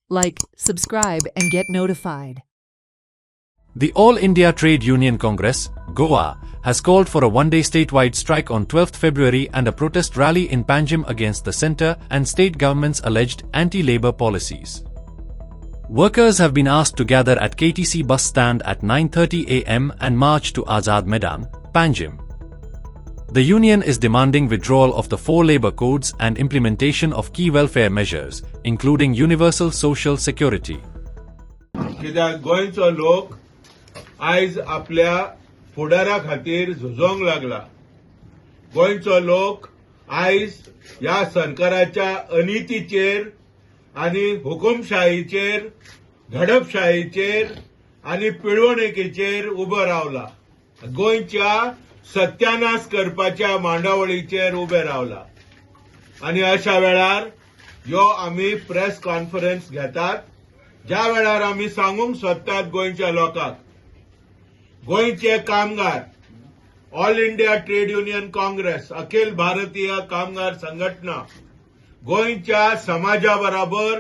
Like, subscribe, and get notified. The All India Trade Union Congress, Goa, has called for a one-day statewide strike on 12th February and a protest rally in Panjim against the centre and state government's alleged anti-labour policies. Workers have been asked to gather at KTC bus stand at 9:30 am and march to Azad Maidan, Panjim. The union is demanding withdrawal of the 4 labour codes and implementation of key welfare measures, including universal social security. कित्याक गोंयचो लोक आयज आपल्या फुडारा खातीर झुजोंक लागला. गोंयचो लोक आयज ह्या सरकाराच्या अनितीचेर आनी हुकुमशाहीचेर, धडपशाहीचेर आनी पिळवणुकीचेर उबो रावला. गोंयच्या सत्यानाश करपाच्या मांडावळीचेर उबे रावला. आनी अशा वेळार ह्यो आमी प्रेस कॉन्फरन्स घेतात, ज्या वेळार आमी सांगूंक सोदतात गोंयच्या लोकांक, गोंयचे कामगार, All India Trade Union Congress, अखिल भारतीय कामगार संघटना गोंयच्या समाजा बरोबर